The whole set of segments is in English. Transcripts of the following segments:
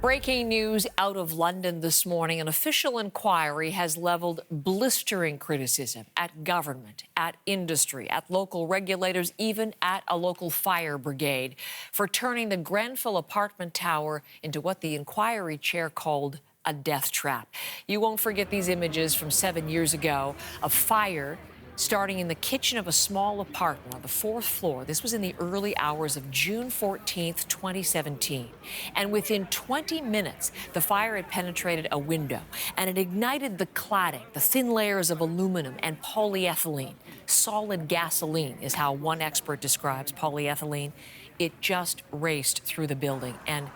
Breaking news out of London this morning. An official inquiry has leveled blistering criticism at government, at industry, at local regulators, even at a local fire brigade for turning the Grenfell apartment tower into what the inquiry chair called a death trap. You won't forget these images from 7 years ago, a fire starting in the kitchen of a small apartment on the 4th floor. This was in the early hours of June 14th, 2017. And within 20 minutes, the fire had penetrated a window and it ignited the cladding, the thin layers of aluminum and polyethylene. Solid gasoline is how one expert describes polyethylene. It just raced through the building and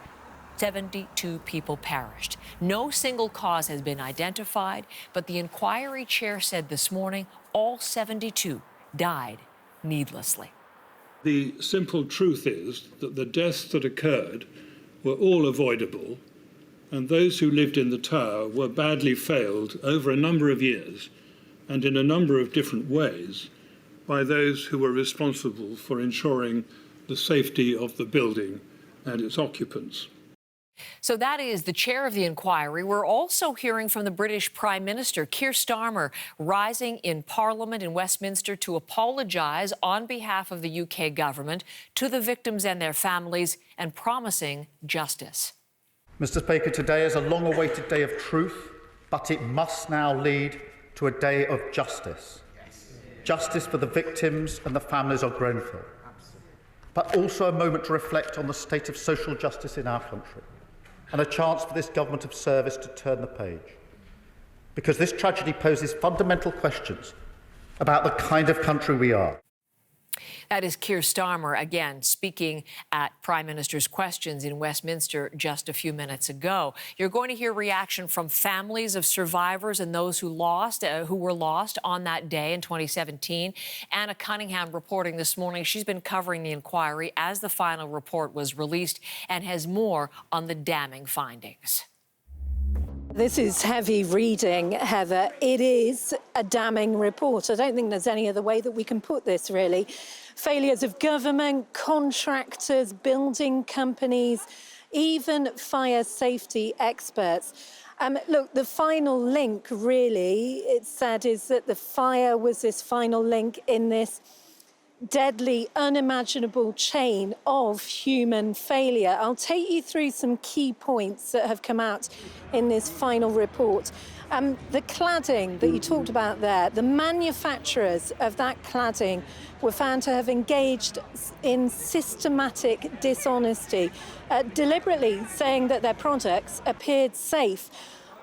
72 people perished. No single cause has been identified, but the inquiry chair said this morning all 72 died needlessly. The simple truth is that the deaths that occurred were all avoidable, and those who lived in the tower were badly failed over a number of years and in a number of different ways by those who were responsible for ensuring the safety of the building and its occupants. So that is the chair of the inquiry. We're also hearing from the British Prime Minister, Keir Starmer, rising in Parliament in Westminster to apologise on behalf of the UK government to the victims and their families and promising justice. Mr. Speaker, today is a long-awaited day of truth, but it must now lead to a day of justice. Yes. Justice for the victims and the families of Grenfell, but also a moment to reflect on the state of social justice in our country, and a chance for this government of service to turn the page. Because this tragedy poses fundamental questions about the kind of country we are. That is Keir Starmer, again, speaking at Prime Minister's questions in Westminster just a few minutes ago. You're going to hear reaction from families of survivors and those who were lost on that day in 2017. Anna Cunningham reporting this morning. She's been covering the inquiry as the final report was released and has more on the damning findings. This is heavy reading, Heather. It is a damning report. I don't think there's any other way that we can put this, really. Failures of government, contractors, building companies, even fire safety experts. Look, the final link, really, it's said, is that the fire was this final link in this deadly, unimaginable chain of human failure. I'll take you through some key points that have come out in this final report. The cladding that you talked about there, the manufacturers of that cladding were found to have engaged in systematic dishonesty, deliberately saying that their products appeared safe.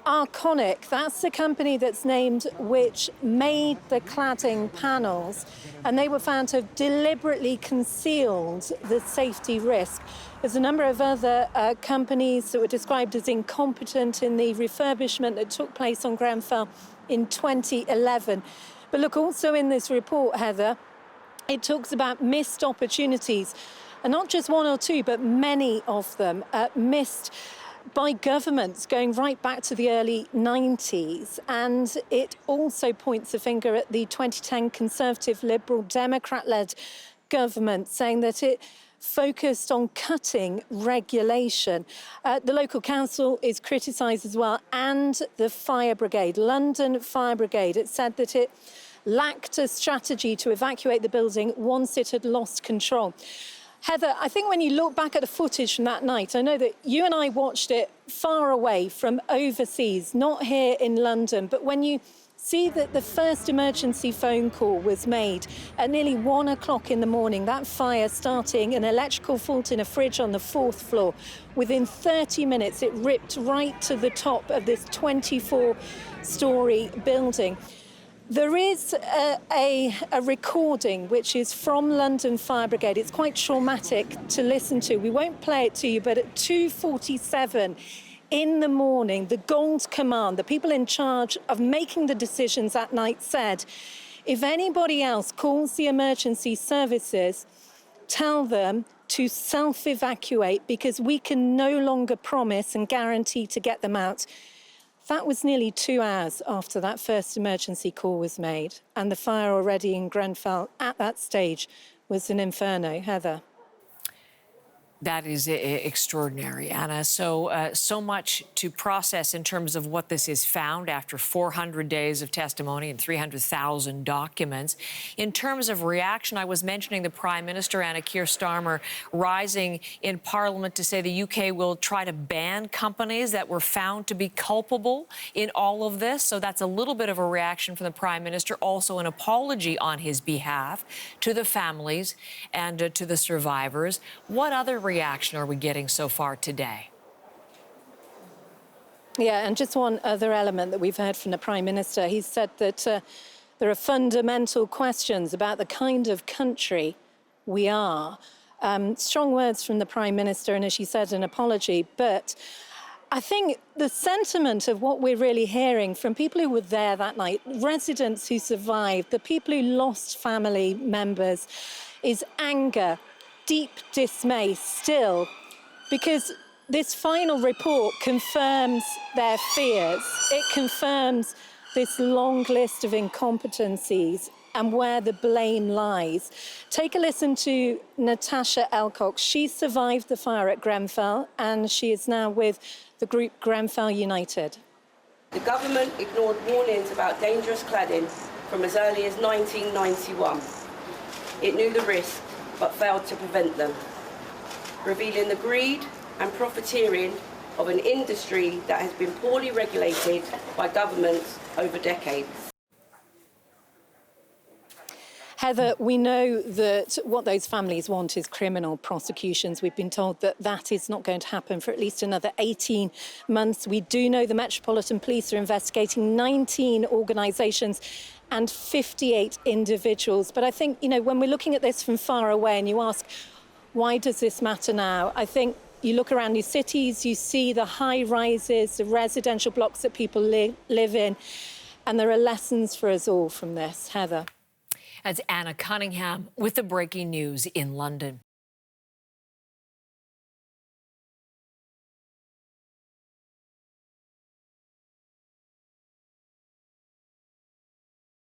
Arconic, that's the company that's named, which made the cladding panels, and they were found to have deliberately concealed the safety risk. There's a number of other companies that were described as incompetent in the refurbishment that took place on Grenfell in 2011. But look, also in this report, Heather, it talks about missed opportunities, and not just one or two, but many of them missed by governments going right back to the early 90s. And it also points a finger at the 2010 Conservative, Liberal, Democrat-led government, saying that it focused on cutting regulation. The local council is criticised as well, and the fire brigade, London Fire Brigade. It said that it lacked a strategy to evacuate the building once it had lost control. Heather, I think when you look back at the footage from that night, I know that you and I watched it far away from overseas, not here in London, but when you see that the first emergency phone call was made at nearly 1 o'clock in the morning, that fire starting an electrical fault in a fridge on the 4th floor. Within 30 minutes, it ripped right to the top of this 24-storey building. There is a recording which is from London Fire Brigade. It's quite traumatic to listen to. We won't play it to you, but at 2:47 in the morning, the Gold Command, the people in charge of making the decisions that night, said, if anybody else calls the emergency services, tell them to self-evacuate because we can no longer promise and guarantee to get them out. That was nearly 2 hours after that first emergency call was made, and the fire already in Grenfell at that stage was an inferno. Heather. That is extraordinary, Anna. So much to process in terms of what this is found after 400 days of testimony and 300,000 documents. In terms of reaction, I was mentioning the Prime Minister, Anna Keir Starmer, rising in Parliament to say the UK will try to ban companies that were found to be culpable in all of this. So that's a little bit of a reaction from the Prime Minister. Also an apology on his behalf to the families and to the survivors. What other reaction are we getting so far today? Yeah, and just one other element that we've heard from the Prime Minister. He said that there are fundamental questions about the kind of country we are. Strong words from the Prime Minister, and as she said, an apology. But I think the sentiment of what we're really hearing from people who were there that night, residents who survived, the people who lost family members, is anger, deep dismay still, because this final report confirms their fears. It confirms this long list of incompetencies and where the blame lies. Take a listen to Natasha Elcock. She survived the fire at Grenfell and she is now with the group Grenfell United. The government ignored warnings about dangerous cladding from as early as 1991. It knew the risk but failed to prevent them, revealing the greed and profiteering of an industry that has been poorly regulated by governments over decades. Heather, we know that what those families want is criminal prosecutions. We've been told that that is not going to happen for at least another 18 months. We do know the Metropolitan Police are investigating 19 organisations and 58 individuals. But I think, you know, when we're looking at this from far away and you ask, why does this matter now? I think you look around these cities, you see the high rises, the residential blocks that people live in, and there are lessons for us all from this. Heather. That's Anna Cunningham with the breaking news in London.